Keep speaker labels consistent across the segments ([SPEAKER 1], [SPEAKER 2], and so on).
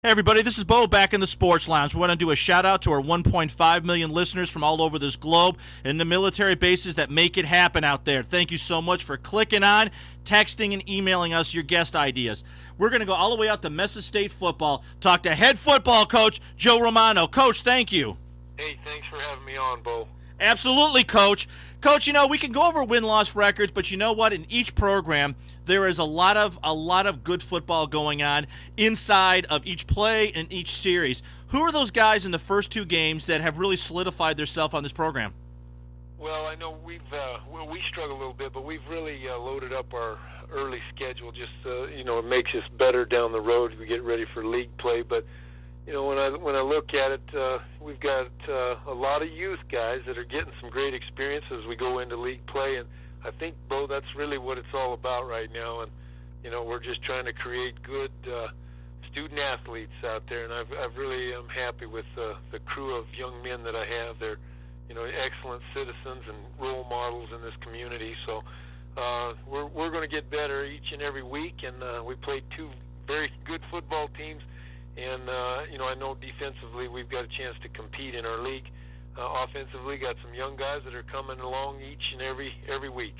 [SPEAKER 1] Hey everybody, this is Bo back in the Sports Lounge. We want to do a shout out to our 1.5 million listeners from all over this globe and the military bases that make it happen out there. Thank you so much for clicking on, texting, and emailing us your guest ideas. We're going to go all the way out to Mesa State football, talk to head football coach Joe Ramunno. Coach, thank you.
[SPEAKER 2] Hey, thanks for having me on, Bo.
[SPEAKER 1] Absolutely, Coach. Coach, we can go over win-loss records, but you know what? In each program, there is a lot of good football going on inside of each play and each series. Who are those guys in the first two games that have really solidified themselves on this program?
[SPEAKER 2] Well, I know we struggle a little bit, but we've really loaded up our early schedule. Just it makes us better down the road. We get ready for league play, but when I look at it, we've got a lot of youth guys that are getting some great experience as we go into league play, and I think, Bo, that's really what it's all about right now. And we're just trying to create good student athletes out there, and I've really am happy with the crew of young men that I have. They're excellent citizens and role models in this community. So we're going to get better each and every week, and we played two very good football teams. And, I know defensively we've got a chance to compete in our league. Offensively, got some young guys that are coming along each and every week.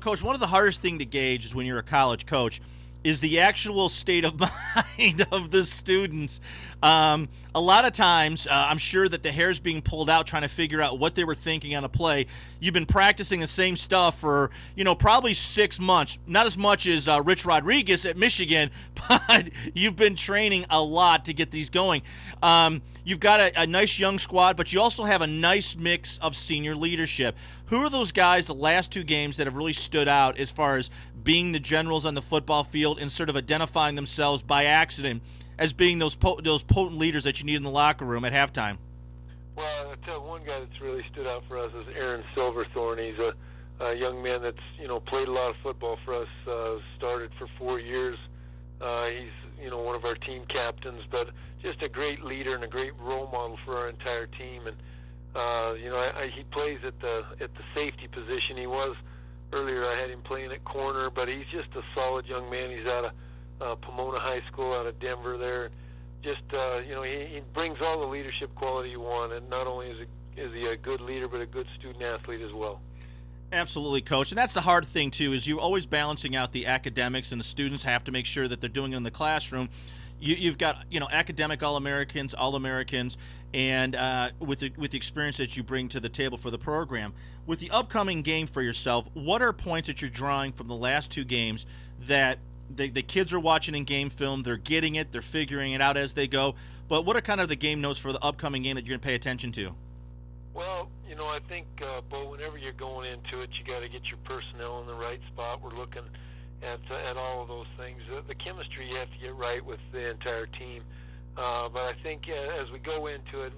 [SPEAKER 1] Coach, one of the hardest thing to gauge is when you're a college coach is the actual state of mind of the students. A lot of times, I'm sure that the hair's being pulled out trying to figure out what they were thinking on a play. You've been practicing the same stuff for, probably 6 months. Not as much as Rich Rodriguez at Michigan, but you've been training a lot to get these going. You've got a nice young squad, but you also have a nice mix of senior leadership. Who are those guys the last two games that have really stood out as far as being the generals on the football field and sort of identifying themselves by accident as being those potent leaders that you need in the locker room at halftime?
[SPEAKER 2] Well, I tell you, one guy that's really stood out for us is Aaron Silverthorne. He's a young man that's played a lot of football for us. Started for 4 years. He's one of our team captains, but just a great leader and a great role model for our entire team. And he plays at the safety position. He was earlier. I had him playing at corner, but he's just a solid young man. He's out of Pomona High School, out of Denver. There, just he brings all the leadership quality you want. And not only is he a good leader, but a good student athlete as well.
[SPEAKER 1] Absolutely, Coach. And that's the hard thing, too, is you're always balancing out the academics, and the students have to make sure that they're doing it in the classroom. You've got, academic All-Americans, and with the experience that you bring to the table for the program. With the upcoming game for yourself, what are points that you're drawing from the last two games that the kids are watching in game film, they're getting it, they're figuring it out as they go, but what are kind of the game notes for the upcoming game that you're going to pay attention to?
[SPEAKER 2] Well, I think, Bo, whenever you're going into it, you got to get your personnel in the right spot. We're looking at all of those things. The chemistry you have to get right with the entire team. But I think as we go into it,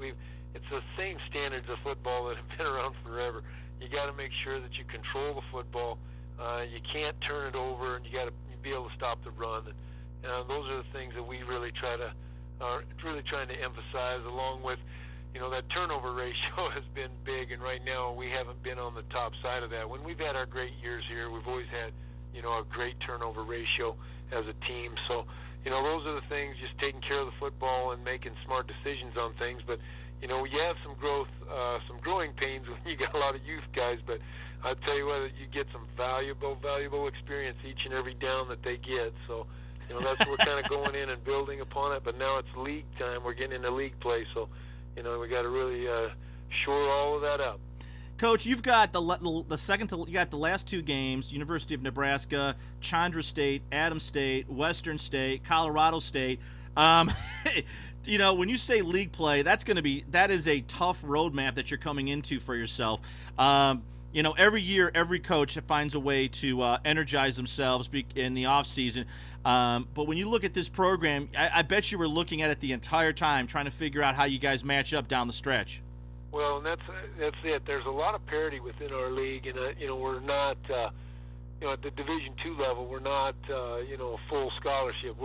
[SPEAKER 2] it's the same standards of football that have been around forever. You got to make sure that you control the football. You can't turn it over, and you got to be able to stop the run. And those are the things that we really are really trying to emphasize, along with that turnover ratio has been big, and right now we haven't been on the top side of that. When we've had our great years here, we've always had a great turnover ratio as a team. So those are the things, just taking care of the football and making smart decisions on things. But you have some growing pains when you got a lot of youth guys. But I'll tell you what, you get some valuable experience each and every down that they get. So that's what we're kind of going in and building upon it. But now it's league time. We're getting into league play, so we got to really shore all of that up.
[SPEAKER 1] Coach, you've got you got the last two games: University of Nebraska, Chandra State, Adams State, Western State, Colorado State. When you say league play, that is a tough roadmap that you're coming into for yourself. Every year, every coach finds a way to energize themselves in the off season. But when you look at this program, I bet you were looking at it the entire time, trying to figure out how you guys match up down the stretch.
[SPEAKER 2] Well, and that's it. There's a lot of parity within our league, and we're not, at the Division II level, we're not, a full scholarship.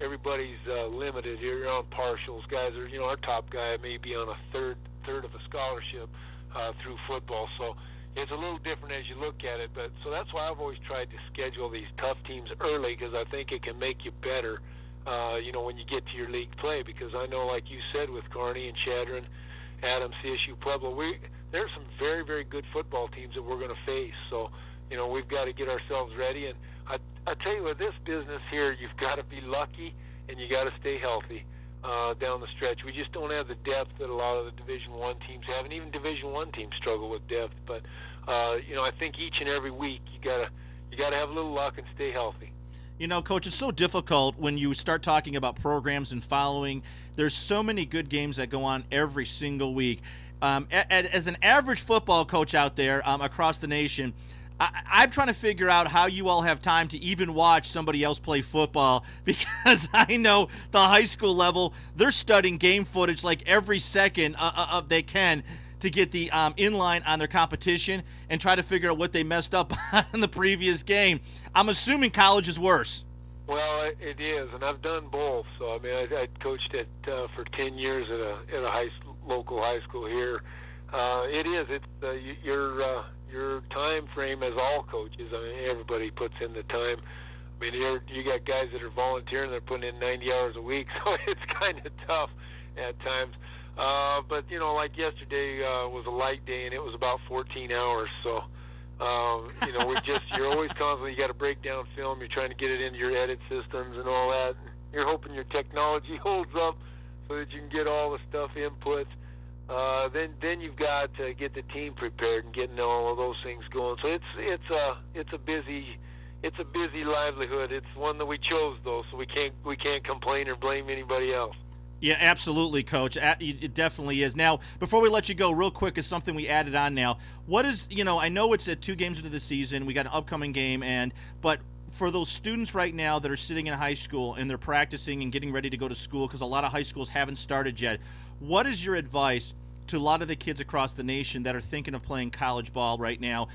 [SPEAKER 2] Everybody's limited. You're on partials. Guys are, our top guy may be on a third of a scholarship through football. So it's a little different as you look at it. But so that's why I've always tried to schedule these tough teams early, because I think it can make you better when you get to your league play, because I know, like you said, with Kearney and Chadron, Adams, CSU, Pueblo, there's some very, very good football teams that we're going to face. So, we've got to get ourselves ready. And I tell you what, this business here, you've got to be lucky and you got to stay healthy down the stretch. We just don't have the depth that a lot of the Division I teams have, and even Division I teams struggle with depth. But I think each and every week you gotta have a little luck and stay healthy.
[SPEAKER 1] Coach, it's so difficult when you start talking about programs and following. There's so many good games that go on every single week. As an average football coach out there across the nation, I'm trying to figure out how you all have time to even watch somebody else play football, because I know the high school level, they're studying game footage like every second they can to get the inline on their competition and try to figure out what they messed up in the previous game. I'm assuming college is worse.
[SPEAKER 2] Well, it is, and I've done both. So I mean, I coached for 10 years at a local high school here. It is. It's your time frame, as all coaches. I mean, everybody puts in the time. I mean, you got guys that are volunteering; they're putting in 90 hours a week, so it's kind of tough at times. But like yesterday was a light day, and it was about 14 hours. So you're always constantly, you got to break down film. You're trying to get it into your edit systems and all that. You're hoping your technology holds up so that you can get all the stuff input. Then you've got to get the team prepared and getting all of those things going. So it's a busy livelihood. It's one that we chose, though, so we can't complain or blame anybody else.
[SPEAKER 1] Yeah, absolutely, Coach. It definitely is. Now, before we let you go, real quick, is something we added on now. What is, I know it's at 2 games into the season. We got an upcoming game, but for those students right now that are sitting in high school and they're practicing and getting ready to go to school, because a lot of high schools haven't started yet, what is your advice to a lot of the kids across the nation that are thinking of playing college ball right now?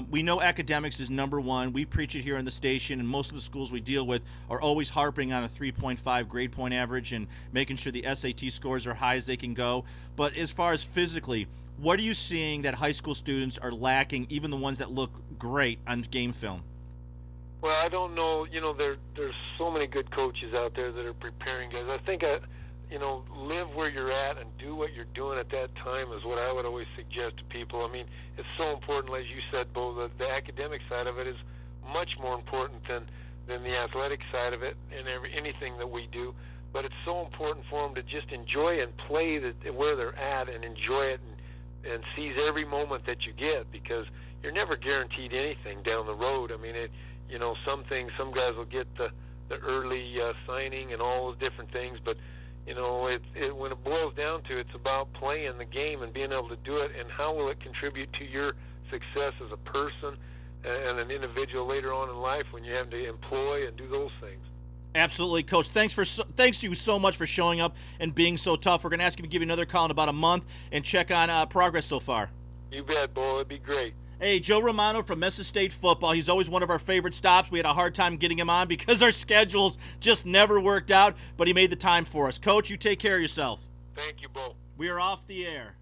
[SPEAKER 1] We know academics is number one. We preach it here in the station, and most of the schools we deal with are always harping on a 3.5 grade point average and making sure the SAT scores are high as they can go. But as far as physically, what are you seeing that high school students are lacking, even the ones that look great on game film?
[SPEAKER 2] Well, I don't know. There's so many good coaches out there that are preparing guys. I think live where you're at and do what you're doing at that time is what I would always suggest to people. I mean, it's so important, as you said, Bo, the academic side of it is much more important than the athletic side of it and anything that we do. But it's so important for them to just enjoy and play where they're at and enjoy it and seize every moment that you get, because you're never guaranteed anything down the road. I mean, some guys will get the early signing and all those different things, but when it boils down to it's about playing the game and being able to do it, and how will it contribute to your success as a person and an individual later on in life when you have to employ and do those things.
[SPEAKER 1] Absolutely, Coach. Thanks you so much for showing up and being so tough. We're going to ask you to give you another call in about a month and check on progress so far.
[SPEAKER 2] You bet, Bo. It'd be great.
[SPEAKER 1] Hey, Joe Ramunno from Mesa State Football. He's always one of our favorite stops. We had a hard time getting him on because our schedules just never worked out, but he made the time for us. Coach, you take care of yourself.
[SPEAKER 2] Thank you, Bo.
[SPEAKER 1] We are off the air.